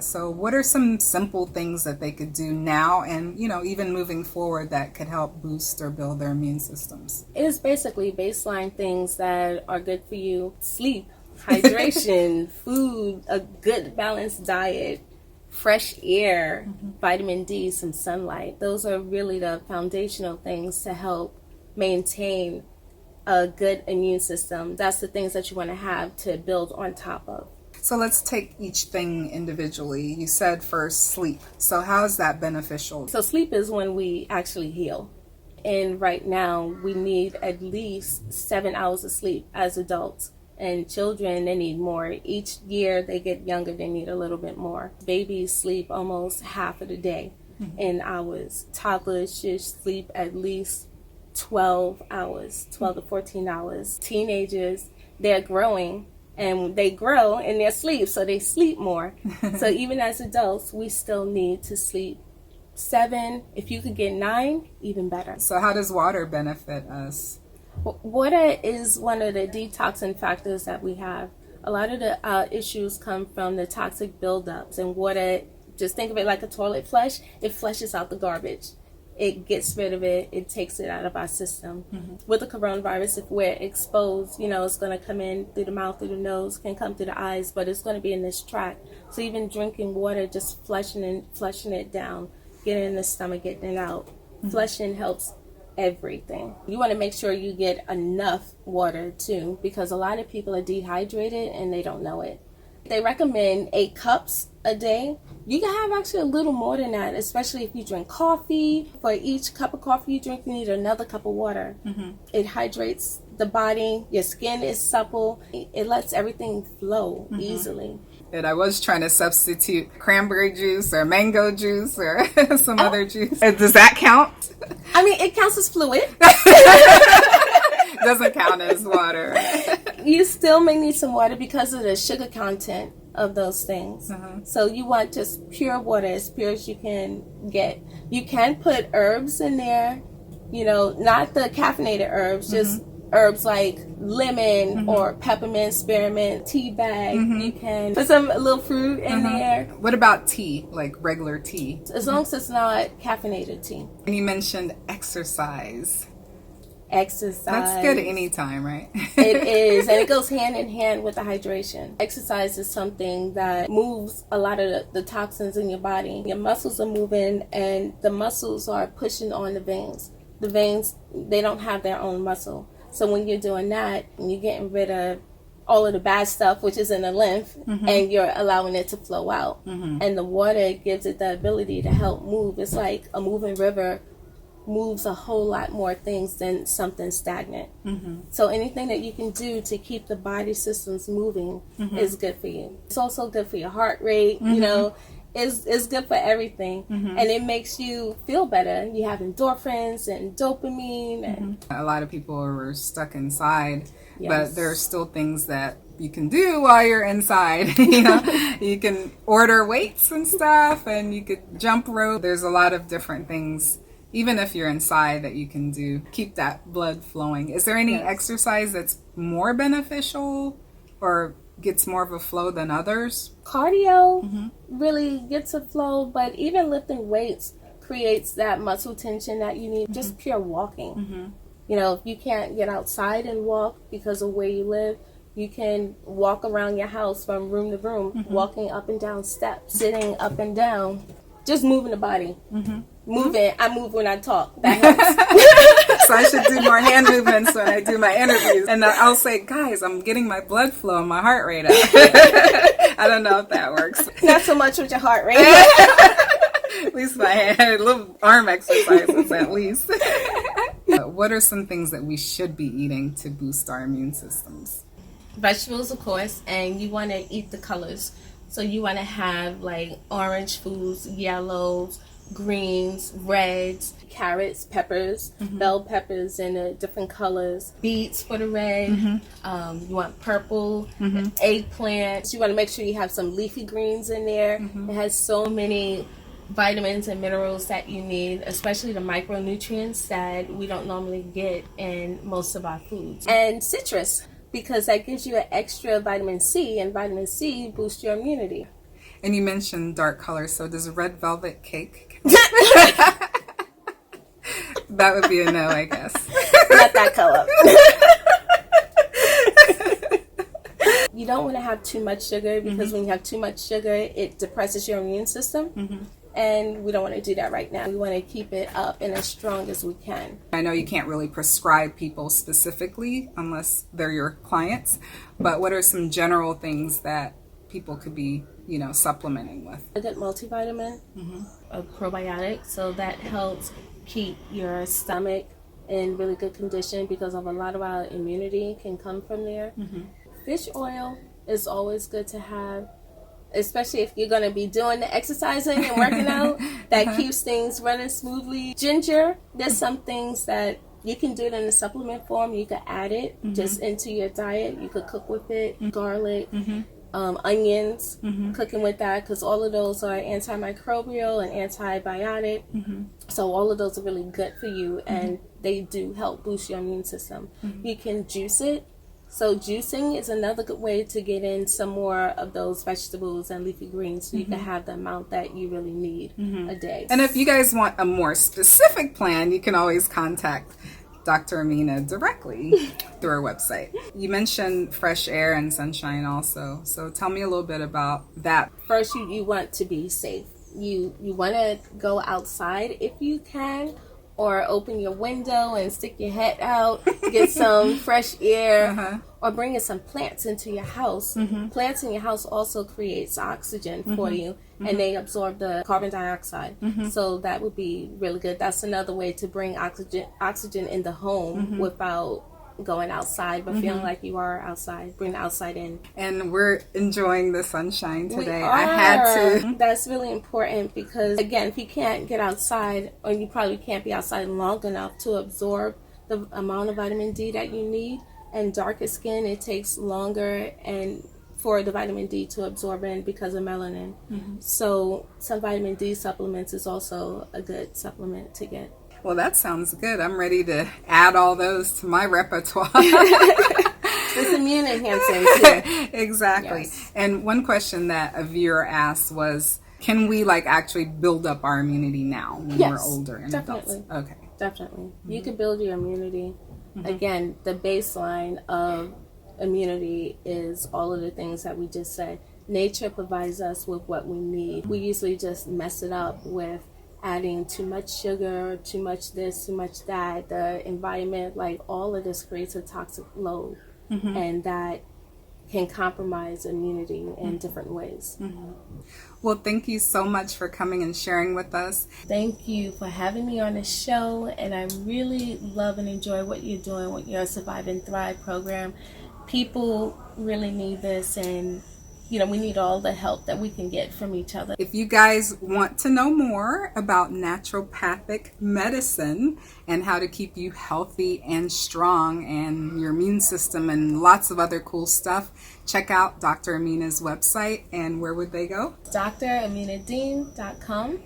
So what are some simple things that they could do now and, even moving forward that could help boost or build their immune systems? It's basically baseline things that are good for you. Sleep, hydration, food, a good balanced diet, fresh air, vitamin D, some sunlight. Those are really the foundational things to help maintain a good immune system. That's the things that you want to have to build on top of. So let's take each thing individually. You said first sleep. So how is that beneficial? So sleep is when we actually heal. And right now we need at least 7 hours of sleep as adults. And children, they need more. Each year they get younger, they need a little bit more. Babies sleep almost half of the day in hours. Toddlers should sleep at least 12 hours, 12 to 14 hours. Teenagers, they're growing and they grow in their sleep, so they sleep more. So even as adults, we still need to sleep 7. If you could get 9, even better. So how does water benefit us? Water is one of the detoxing factors that we have. A lot of the issues come from the toxic buildups, and water, just think of it like a toilet flush. It flushes out the garbage. It gets rid of it. It takes it out of our system. With the coronavirus, if we're exposed, it's going to come in through the mouth, through the nose, can come through the eyes, but it's going to be in this tract. So even drinking water, just flushing it down, getting it in the stomach, getting it out. Flushing helps everything. You want to make sure you get enough water too, because a lot of people are dehydrated and they don't know it. They recommend 8 cups a day. You can have actually a little more than that, especially if you drink coffee. For each cup of coffee you drink, you need another cup of water. It hydrates the body. Your skin is supple. It lets everything flow easily. And I was trying to substitute cranberry juice or mango juice or some other juice. Does that count? I mean, it counts as fluid. Doesn't count as water. You still may need some water because of the sugar content of those things. So you want just pure water, as pure as you can get. You can put herbs in there, not the caffeinated herbs, just herbs like lemon or peppermint, spearmint, tea bag. You can put some little fruit in there. What about tea, like regular tea? As long as it's not caffeinated tea. And you mentioned exercise. Exercise. That's good anytime, right? It is, and it goes hand in hand with the hydration. Exercise is something that moves a lot of the toxins in your body. Your muscles are moving, and the muscles are pushing on the veins. The veins, they don't have their own muscle. So when you're doing that, you're getting rid of all of the bad stuff, which is in the lymph, and you're allowing it to flow out. And the water gives it the ability to help move. It's like a moving river moves a whole lot more things than something stagnant. So anything that you can do to keep the body systems moving is good for you. It's also good for your heart rate, it's good for everything. And it makes you feel better. You have endorphins and dopamine. And A lot of people are stuck inside, but there are still things that you can do while you're inside. You can order weights and stuff, and you could jump rope. There's a lot of different things, even if you're inside, that you can do. Keep that blood flowing. Is there any exercise that's more beneficial or gets more of a flow than others? Cardio really gets a flow, but even lifting weights creates that muscle tension that you need. Just pure walking. If you can't get outside and walk because of where you live, you can walk around your house from room to room, walking up and down steps, sitting up and down, just moving the body. Moving. I move when I talk. That helps. So I should do more hand movements when I do my interviews. And I'll say, guys, I'm getting my blood flow and my heart rate up. I don't know if that works. Not so much with your heart rate. At least my hand, little arm exercises at least. What are some things that we should be eating to boost our immune systems? Vegetables, of course, and you want to eat the colors. So you want to have like orange foods, yellows, greens, reds, carrots, peppers, bell peppers in different colors, beets for the red, you want purple, eggplant. You want to make sure you have some leafy greens in there. It has so many vitamins and minerals that you need, especially the micronutrients that we don't normally get in most of our foods. And citrus, because that gives you an extra vitamin C, and vitamin C boosts your immunity. And you mentioned dark colors, so does red velvet cake? That would be a no, I guess. Not that color. You don't want to have too much sugar because when you have too much sugar, it depresses your immune system. And we don't want to do that right now. We want to keep it up and as strong as we can. I know you can't really prescribe people specifically unless they're your clients, but what are some general things that people could be, supplementing with? A good multivitamin, a probiotic, so that helps keep your stomach in really good condition because of a lot of our immunity can come from there. Fish oil is always good to have, especially if you're going to be doing the exercising and working out. That keeps things running smoothly. Ginger, there's some things that you can do it in a supplement form. You could add it just into your diet. You could cook with it. Garlic, onions, cooking with that, because all of those are antimicrobial and antibiotic. So all of those are really good for you, and they do help boost your immune system. You can juice it. So juicing is another good way to get in some more of those vegetables and leafy greens so you can have the amount that you really need a day. And if you guys want a more specific plan, you can always contact Dr. Aminah directly through our website. You mentioned fresh air and sunshine also. So tell me a little bit about that. First, you want to be safe. You want to go outside if you can, or open your window and stick your head out, get some fresh air, or bring in some plants into your house. Plants in your house also creates oxygen for you, and they absorb the carbon dioxide. So that would be really good. That's another way to bring oxygen in the home without going outside, but feeling like you are outside. Bring the outside in. And we're enjoying the sunshine today. I had to. That's really important because, again, if you can't get outside, or you probably can't be outside long enough to absorb the amount of vitamin D that you need, and darker skin, it takes longer and for the vitamin D to absorb in because of melanin. So some vitamin D supplements is also a good supplement to get. Well, that sounds good. I'm ready to add all those to my repertoire. It's immune enhancing too. Exactly. Yes. And one question that a viewer asked was, can we actually build up our immunity now when we're older and definitely. adults? Okay. Definitely. You can build your immunity. Again, the baseline of immunity is all of the things that we just said. Nature provides us with what we need. We usually just mess it up with adding too much sugar, too much this, too much that. The environment, all of this creates a toxic load, and that can compromise immunity in different ways. Well, thank you so much for coming and sharing with us. Thank you for having me on the show, and I really love and enjoy what you're doing with your Survive and Thrive program. People really need this, and we need all the help that we can get from each other. If you guys want to know more about naturopathic medicine and how to keep you healthy and strong and your immune system and lots of other cool stuff, check out Dr. Aminah's website. And where would they go? DrAminahDean.com.